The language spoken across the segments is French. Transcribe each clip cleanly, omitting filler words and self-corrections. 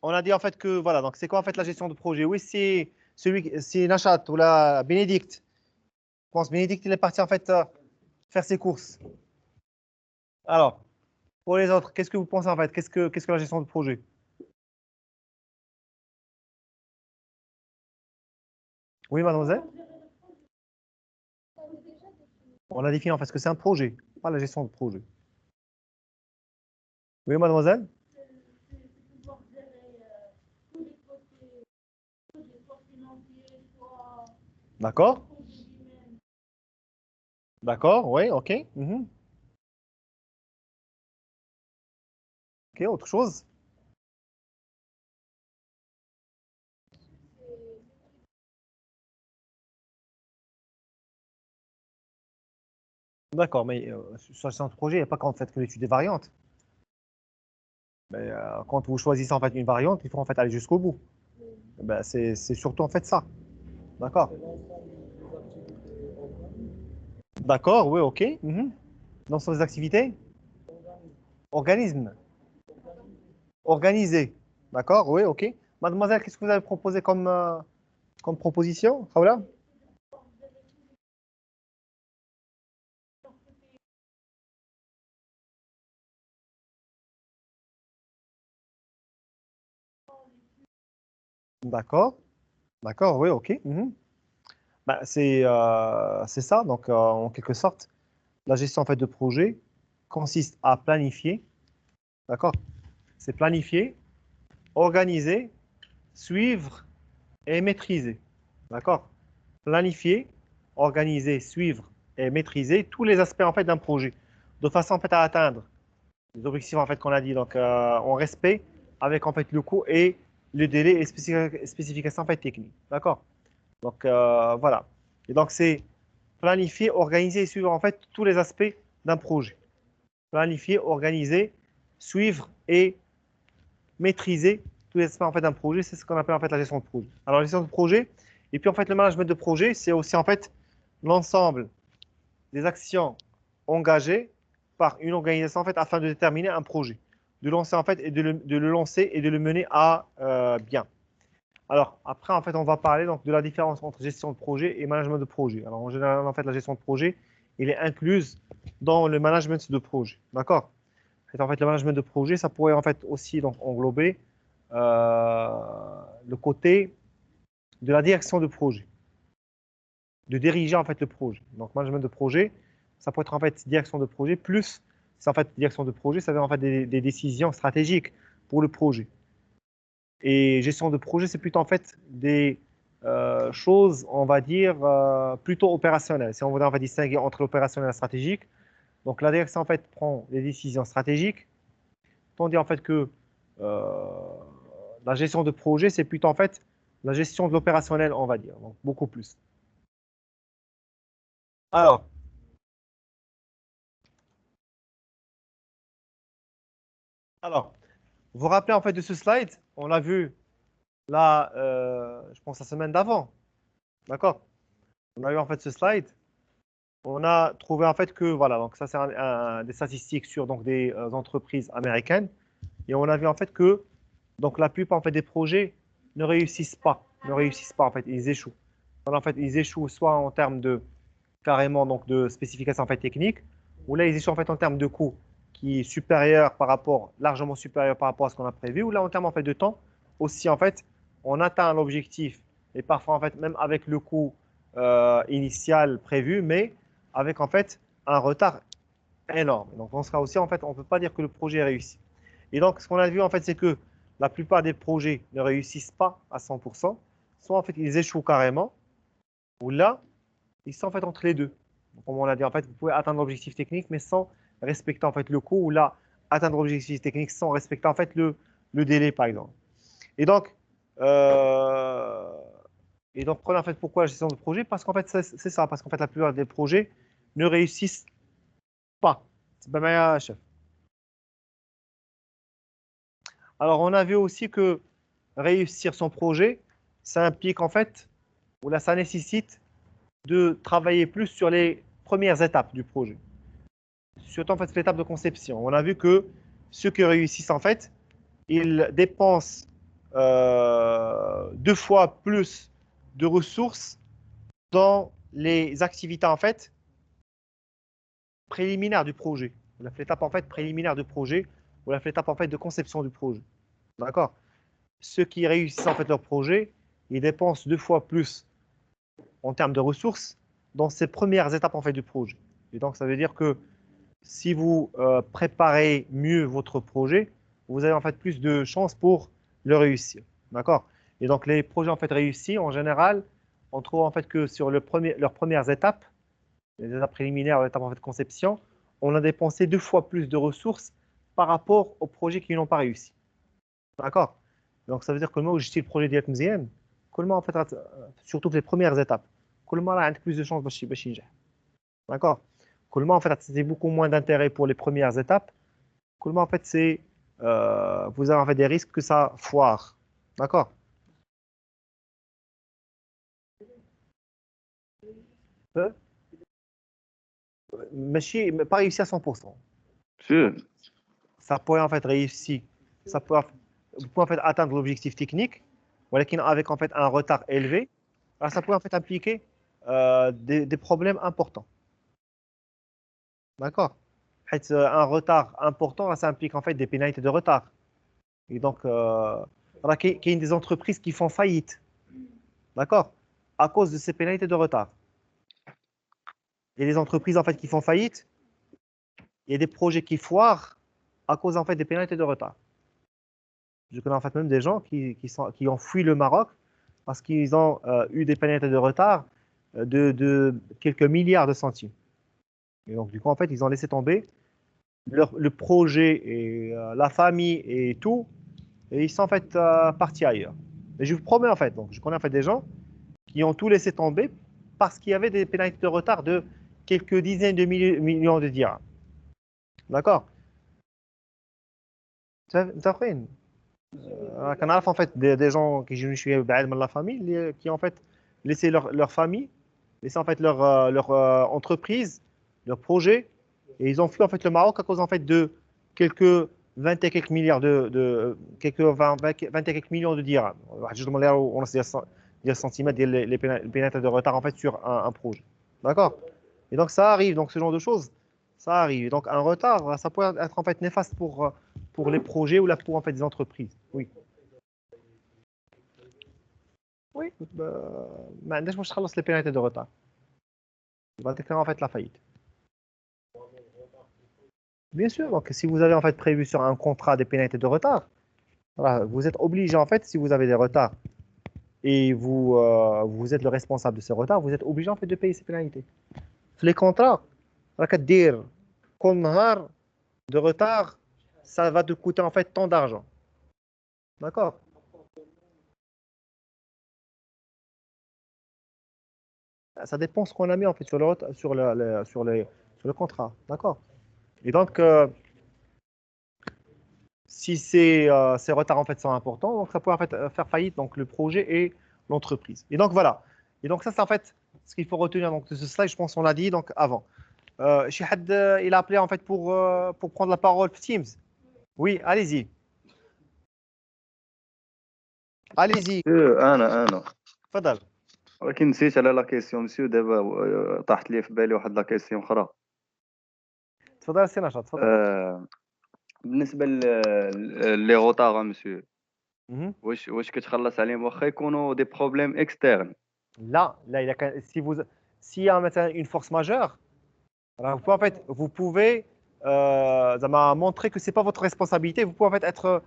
on a dit en fait que, voilà, donc c'est quoi en fait la gestion de projet? Oui, c'est Nachat ou la Bénédicte. Je pense Bénédicte, il est parti en fait faire ses courses. Alors, pour les autres, qu'est-ce que vous pensez en fait? Qu'est-ce que la gestion de projet? Oui, mademoiselle? On a défini en fait ce que c'est un projet, pas la gestion de projet. Oui, mademoiselle? D'accord? D'accord, oui, ok. Mhm. Ok, autre chose? D'accord, mais sur la gestion de projet, il n'y a pas qu'en fait que l'étude des variantes. Mais quand vous choisissez en fait une variante, il faut en fait aller jusqu'au bout. Ben, c'est surtout en fait ça. D'accord? D'accord, oui, ok. Mhm. Dans sur les activités? Organisme. Organisé. D'accord, oui, ok. Mademoiselle, qu'est-ce que vous avez proposé comme proposition? Khawla. D'accord, d'accord, oui, ok. Mhm. Ben, c'est ça, donc en quelque sorte, la gestion en fait de projet consiste à planifier, d'accord? C'est planifier, organiser, suivre et maîtriser, d'accord? Planifier, organiser, suivre et maîtriser tous les aspects en fait d'un projet, de façon en fait à atteindre les objectifs en fait qu'on a dit, donc en respect avec en fait le coût et le délai et spécification en fait technique, d'accord? Donc voilà. Et donc c'est planifier, organiser et suivre en fait tous les aspects d'un projet. Planifier, organiser, suivre et maîtriser tous les aspects en fait d'un projet, c'est ce qu'on appelle en fait la gestion de projet. Alors la gestion de projet, et puis en fait le management de projet, c'est aussi en fait l'ensemble des actions engagées par une organisation en fait afin de déterminer un projet, de lancer en fait et de le lancer et de le mener à bien. Alors après en fait on va parler donc de la différence entre gestion de projet et management de projet. Alors en général en fait la gestion de projet, il est incluse dans le management de projet, d'accord? En fait, le management de projet, ça pourrait en fait aussi donc englober le côté de la direction de projet, de diriger en fait le projet. Donc, management de projet, ça peut être en fait direction de projet plus, c'est en fait direction de projet, ça veut dire en fait des décisions stratégiques pour le projet. Et gestion de projet, c'est plutôt en fait des choses, on va dire, plutôt opérationnelles. Si on veut en fait distinguer entre l'opérationnel et la stratégique, donc la direction en fait prend des décisions stratégiques, tandis en fait que euh, la gestion de projet, c'est plutôt en fait la gestion de l'opérationnel, on va dire, donc beaucoup plus. Alors, alors, vous vous rappelez en fait de ce slide, on l'a vu là, je pense la semaine d'avant, d'accord? On a eu en fait ce slide, on a trouvé en fait que, voilà, donc ça c'est des statistiques sur donc, des entreprises américaines, et on a vu en fait que donc, la plupart en fait, des projets ne réussissent pas en fait, ils échouent. Alors, en fait, ils échouent soit en termes de carrément donc de spécifications en fait techniques, ou là ils échouent en fait en termes de coût qui est supérieur par rapport, largement supérieur par rapport à ce qu'on a prévu, ou là en termes en fait de temps aussi en fait on atteint l'objectif et parfois en fait même avec le coût initial prévu, mais avec en fait un retard énorme. Donc on sera aussi en fait on ne peut pas dire que le projet est réussi. Et donc ce qu'on a vu en fait c'est que la plupart des projets ne réussissent pas à 100%, soit en fait ils échouent carrément, ou là ils sont en fait entre les deux. Donc, comme on l'a dit, en fait, vous pouvez atteindre l'objectif technique, mais sans respecter en fait le coût, ou là, atteindre l'objectif technique sans respecter en fait le délai, par exemple. Et donc, euh, prenez en fait pourquoi la gestion de projet? Parce qu'en fait, c'est ça, parce qu'en fait, la plupart des projets ne réussissent pas. C'est pas mal, chef. Alors, on a vu aussi que réussir son projet, ça implique en fait, ou là, ça nécessite de travailler plus sur les premières étapes du projet. Surtout en fait l'étape de conception. On a vu que ceux qui réussissent en fait, ils dépensent 2 fois plus de ressources dans les activités en fait préliminaires du projet. L'étape en fait préliminaire du projet ou l'étape en fait de conception du projet. D'accord? Ceux qui réussissent en fait leur projet, ils dépensent 2 fois plus en termes de ressources dans ces premières étapes en fait du projet. Et donc ça veut dire que si vous préparez mieux votre projet, vous avez en fait plus de chances pour le réussir. D'accord? Et donc les projets en fait réussis, en général, on trouve en fait que sur leurs premières étapes, les étapes préliminaires, l'étape en fait de conception, on a dépensé 2 fois plus de ressources par rapport aux projets qui n'ont pas réussi. D'accord? Donc ça veut dire que moi, où je suis le projet ديالك مزيان, كل en fait, surtout les premières étapes, كل ما راه عندك plus de chances باش ينجح. D'accord? En fait, c'est beaucoup moins d'intérêt pour les premières étapes. En fait, vous avez en fait des risques que ça foire. D'accord? Mais pas réussi à 100%. Sûr. Ça pourrait en fait réussir. Ça peut, vous pouvez en fait atteindre l'objectif technique, mais avec en fait un retard élevé. Alors, ça pourrait en fait impliquer des problèmes importants. D'accord? Un retard important, ça implique en fait des pénalités de retard. Et donc, il y a des entreprises qui font faillite. D'accord? À cause de ces pénalités de retard. Il y a des entreprises en fait qui font faillite. Il y a des projets qui foirent à cause en fait des pénalités de retard. Je connais en fait même des gens qui ont fui le Maroc parce qu'ils ont eu des pénalités de retard de quelques milliards de centimes. Et donc, du coup, en fait, ils ont laissé tomber le projet et la famille et tout, et ils sont en fait partis ailleurs. Et je vous promets, en fait, donc, je connais en fait des gens qui ont tout laissé tomber parce qu'il y avait des pénalités de retard de quelques dizaines de millions de dirhams. D'accord? متفقين؟ كنعرف en fait des gens qui je suis بعيد من la famille qui ont en fait laissé leur famille, laissé en fait leur entreprise, leur projet, et ils ont fui en fait le Maroc à cause en fait de quelques 20 et quelques milliards quelques 20 et quelques millions de dirhams. On a des centimètres les pénalités de retard en fait sur un projet. D'accord? Et donc ça arrive, donc ce genre de choses, ça arrive. Et donc un retard, ça peut être en fait néfaste pour les projets ou là pour en fait des entreprises. Oui. Oui, ما عندناش باش تخلص les pénalités de retard. Il va déclarer en fait la faillite. Bien sûr, donc si vous avez en fait prévu sur un contrat des pénalités de retard, voilà, vous êtes obligé en fait, si vous avez des retards et vous êtes le responsable de ces retards, vous êtes obligé en fait de payer ces pénalités. Les contrats, dire كل نهار de retard, ça va te coûter en fait tant d'argent. D'accord? Ça dépend ce qu'on a mis en fait sur le contrat. D'accord? Et donc, si ces retards en fait sont importants, donc ça peut en fait faire faillite donc le projet et l'entreprise. Et donc voilà. Et donc ça c'est en fait ce qu'il faut retenir donc de ce slide. Je pense qu'on l'a dit donc avant. Shihad, il a appelé en fait pour prendre la parole Teams. Oui, allez-y. Allez-y. انا تفضل. ولكن نسيت على لا كيسيون مسيو دابا طاحت لي في بالي واحد لا كيسيون اخرى. تفضل سي نشاط تفضل. بالنسبه لي غوطار مسيو Mhm. واش كتخلص عليهم واخا يكونوا دي بروبليم اكسترن؟ Là, s'il y a maintenant une force majeure, alors vous pouvez montrer que c'est pas votre responsabilité. Vous pouvez en fait être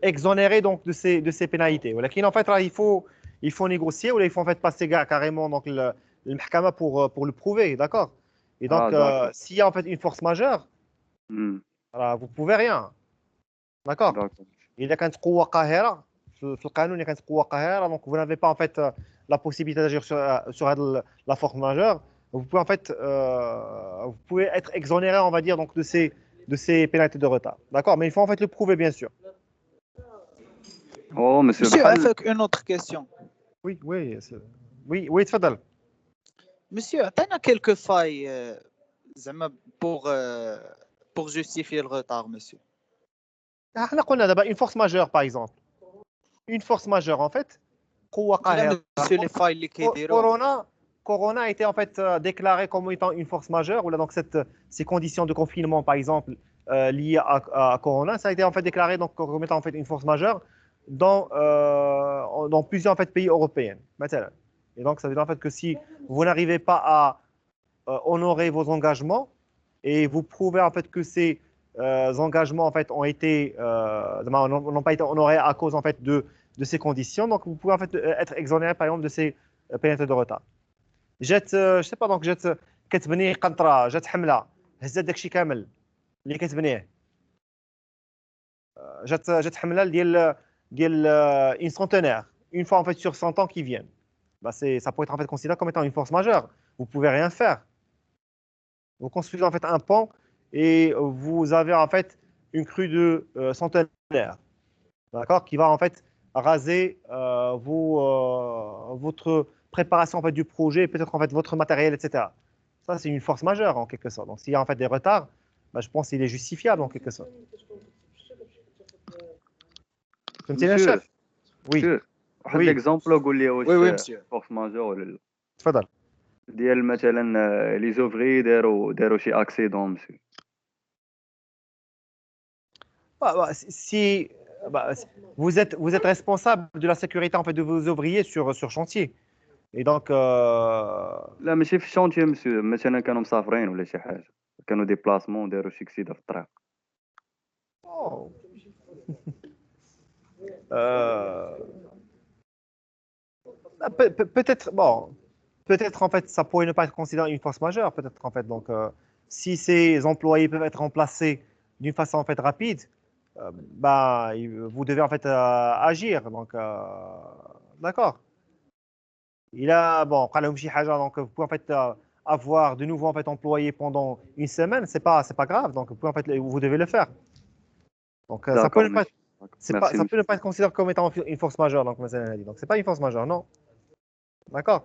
exonéré donc de ces pénalités. Voilà. En fait, là, il faut négocier ou là, il faut en fait passer carrément donc le mahkama pour le prouver, d'accord? Et donc, d'accord. s'il y a en fait une force majeure, voilà, vous pouvez rien, d'accord? D'accord. إذا كانت قوة قاهرة في القانون إذا كانت قوة قاهرة donc vous n'avez pas en fait la possibilité d'agir sur la force majeure. Vous pouvez en fait vous pouvez être exonéré on va dire donc de ces pénalités de retard. D'accord? Mais il faut en fait le prouver bien sûr. Oh monsieur Monsieur, بحال avec une autre question. Oui, oui, تفضل. Monsieur, t'as quelques failles زعما pour pour justifier le retard, monsieur. احنا قلنا دابا une force majeure par exemple. Une force majeure en fait. قوة لا قاهرة. monsieur les failles اللي كيديروا Corona a été en fait déclaré comme étant une force majeure. Ou là, donc ces conditions de confinement, par exemple, liées à Corona, ça a été en fait déclaré donc, comme étant en fait une force majeure dans plusieurs en fait, pays européens. Et donc, ça veut dire en fait que si vous n'arrivez pas à honorer vos engagements et vous prouvez en fait que ces engagements en fait n'ont pas été honorés à cause en fait de ces conditions, donc vous pouvez en fait être exonéré par exemple de ces pénalités de retard. جات je sais pas donc جات كتبني قنطره جات حمله هزات داكشي كامل اللي كتبنيه جات حمله ديال une centenaire une fois en fait sur 100 ans qui viennent bah ça peut être en fait considéré comme étant une force majeure. Vous pouvez rien faire. Vous construisez en fait un pont et vous avez en fait une crue de centenaire, d'accord, qui va en fait raser votre préparation en fait du projet, peut-être en fait votre matériel, etc. Ça c'est une force majeure en quelque sorte. Donc s'il y a en fait des retards, bah, je pense qu'il est justifiable en quelque sorte. فهمتيني Monsieur, الشيف؟ Oui. monsieur, واحد Oui. ليكزامبل قول لي واش وي مسيو. فورس ماجور ولا لا تفضل. ديال مثلا لي زوفري داروا شي اكسيدون مسيو Si bah, vous êtes responsable de la sécurité en fait de vos ouvriers sur chantier. Et donc لا ماشي في الشونتي مسيو مثلا كانوا مسافرين ولا شي حاجه كانوا ديبلاسمون داروا شي اكسيده في الطريق oh. Euh, peut-être bon, peut-être en fait ça pourrait ne pas être considéré une force majeure peut-être en fait donc si ces employés peuvent être remplacés d'une façon en fait rapide bah vous devez en fait agir donc d'accord. Il a bon قال لهم شي حاجه donc vous pouvez en fait avoir de nouveau en fait employés pendant une semaine, c'est pas grave donc vous pouvez en fait vous devez le faire. Donc ça peut ne pas ça peut ne pas être considéré comme étant une force majeure donc donc c'est pas une force majeure non. D'accord.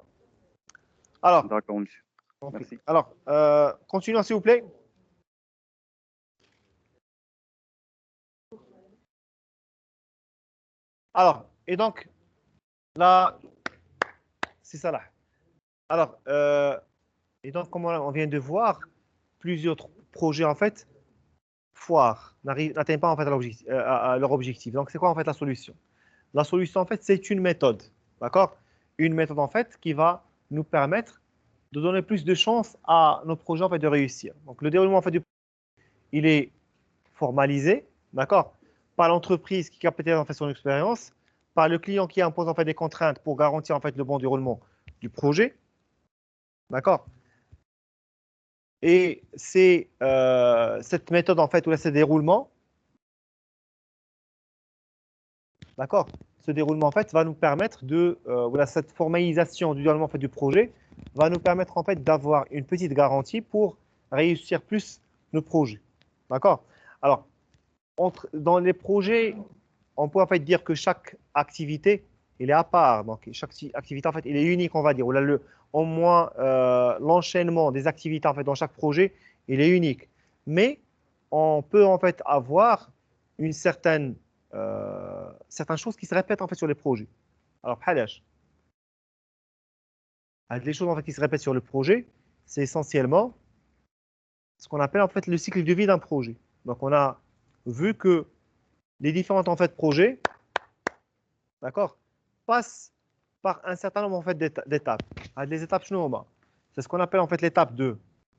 Alors d'accord monsieur okay. Merci. Alors continuons s'il vous plaît. Alors et donc là c'est ça là. Alors et donc comme on vient de voir plusieurs projets en fait n'atteignent pas en fait à leur objectif. Donc, c'est quoi en fait la solution? La solution, en fait, c'est une méthode. D'accord? Une méthode, en fait, qui va nous permettre de donner plus de chances à nos projets en fait, de réussir. Donc, le déroulement en fait, il est formalisé, d'accord? Par l'entreprise qui capitalise en fait son expérience, par le client qui impose en fait des contraintes pour garantir en fait le bon déroulement du projet, d'accord? Et c'est cette méthode, en fait, ou ce déroulement, d'accord, ce déroulement, en fait, va nous permettre de, voilà, cette formalisation du déroulement en fait, du projet va nous permettre, en fait, d'avoir une petite garantie pour réussir plus nos projets. D'accord? Alors, dans les projets, on peut, en fait, dire que chaque activité, elle est à part. Donc, chaque activité, en fait, elle est unique, on va dire. Ou là, au moins, l'enchaînement des activités, en fait, dans chaque projet, il est unique. Mais on peut, en fait, avoir une certaines choses qui se répètent, en fait, sur les projets. Alors, les choses, en fait, qui se répètent sur le projet, c'est essentiellement ce qu'on appelle, en fait, le cycle de vie d'un projet. Donc, on a vu que les différents, en fait, projets, d'accord, passent par un certain nombre en fait, d'étapes. Les étapes, c'est ce qu'on appelle en fait l'étape de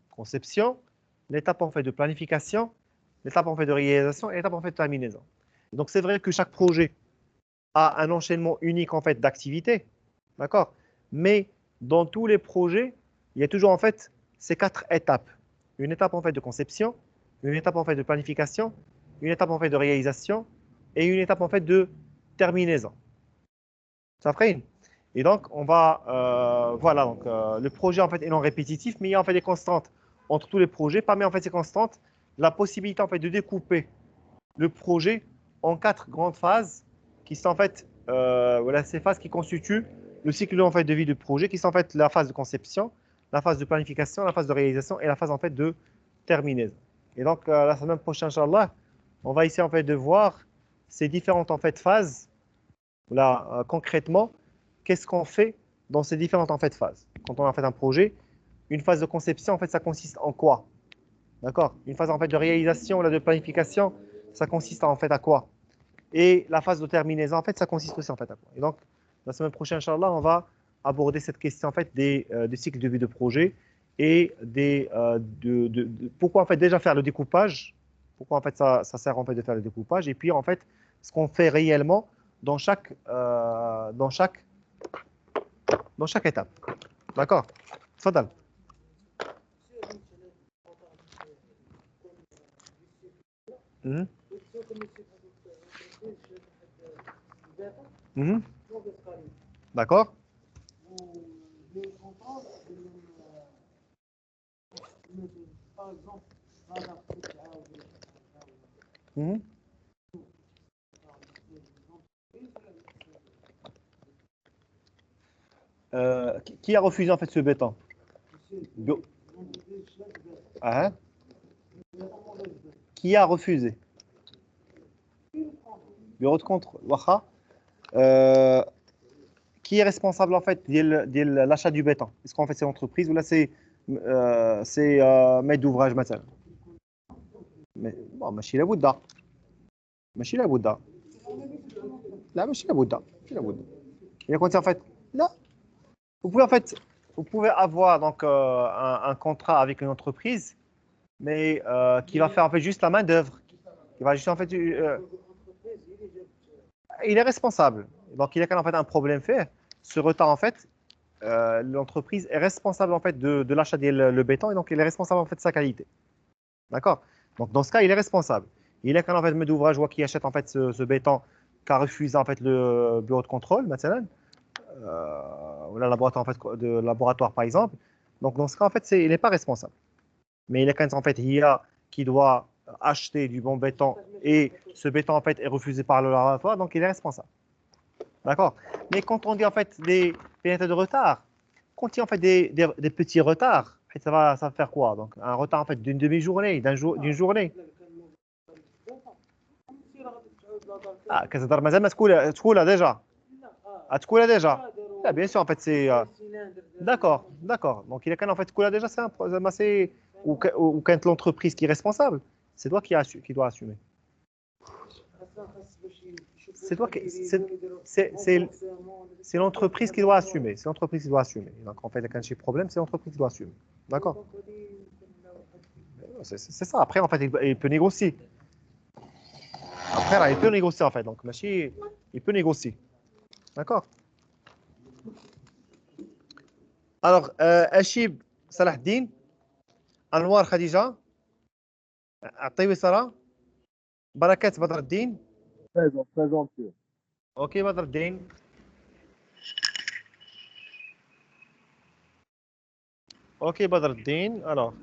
conception, l'étape en fait de planification, l'étape en fait de réalisation et l'étape en fait de terminaison. Donc c'est vrai que chaque projet a un enchaînement unique en fait d'activités, d'accord. Mais dans tous les projets, il y a toujours en fait ces 4 étapes. Une étape en fait de conception, une étape en fait de planification, une étape en fait de réalisation et une étape en fait de terminaison. Ça ferait. Et donc, on va, voilà, donc le projet en fait est non répétitif, mais il y a en fait des constantes entre tous les projets. Parmi en fait ces constantes, la possibilité en fait de découper le projet en 4 grandes phases, qui sont en fait, voilà, ces phases qui constituent le cycle en fait de vie du projet, qui sont en fait la phase de conception, la phase de planification, la phase de réalisation et la phase en fait de terminaison. Et donc, la semaine prochaine, Inch'Allah, on va essayer en fait de voir ces différentes en fait phases. Là, concrètement, qu'est-ce qu'on fait dans ces différentes en fait phases? Quand on a fait un projet, une phase de conception, en fait, ça consiste en quoi? D'accord? Une phase en fait de réalisation, là, de planification, ça consiste en fait à quoi? Et la phase de terminaison, en fait, ça consiste aussi en fait à quoi? Et donc, la semaine prochaine, Inch'Allah, on va aborder cette question en fait des cycles de vie de projet et pourquoi en fait déjà faire le découpage, pourquoi en fait ça sert en fait de faire le découpage et puis en fait ce qu'on fait réellement dans chaque étape. D'accord? Fadal. Mhm. Mhm. D'accord? Mhm. Qui a refusé en fait ce béton? Bio- Ah, hein? Qui a refusé? Bureau de contrôle. Waha. Qui est responsable en fait de l'achat du béton? Est-ce qu'en fait c'est l'entreprise ou là c'est maître d'ouvrage مثلا? Mais bon, ماشي لابد. ماشي لابد. لا ماشي لابد. ماشي لابد. Il a compté en fait. Non. Vous pouvez en fait, vous pouvez avoir donc un contrat avec une entreprise, mais qui va faire en fait juste la main d'œuvre. Il va juste en fait, il est responsable. Donc il y a quand en fait un problème fait. Ce retard en fait, l'entreprise est responsable en fait de l'achat le béton et donc il est responsable en fait de sa qualité. D'accord? Donc dans ce cas, il est responsable. Il est quand en fait maître d'ouvrage qui achète en fait ce béton qu'a refusé en fait le bureau de contrôle, maintenant, ou le laboratoire en fait de laboratoire par exemple. Donc dans ce cas en fait, il n'est pas responsable. Mais il est quand en fait il y a qui doit acheter du bon béton et ce béton en fait est refusé par le laboratoire, donc il est responsable. D'accord? Mais quand on dit en fait des pénalités de retard, quand il y a en fait des petits retards, ça va faire quoi? Donc un retard en fait d'une demi-journée, d'une journée. Ah, كتهضر مازال ما تكولها déjà. Ah, تكولها déjà. Là, bien sûr en fait c'est d'accord, d'accord. Donc il est quand en fait تكولها déjà c'est un problème assez ou quand l'entreprise qui est responsable, c'est toi qui dois assumer. C'est toi qui c'est l'entreprise qui doit assumer. C'est l'entreprise qui doit assumer. Donc, en fait, quand j'ai problème, c'est l'entreprise qui doit assumer. D'accord? C'est ça. Après, en fait, il peut négocier. Après, là, il peut négocier, en fait. Donc, Machi, il peut négocier. D'accord? Alors, Achib Salah Din, Anwar Khadija, Ataïwe Sarah, Barakat Badr Din. Présent, présent, monsieur. Ok, Badr Din. Ok, Badr Din. Alors.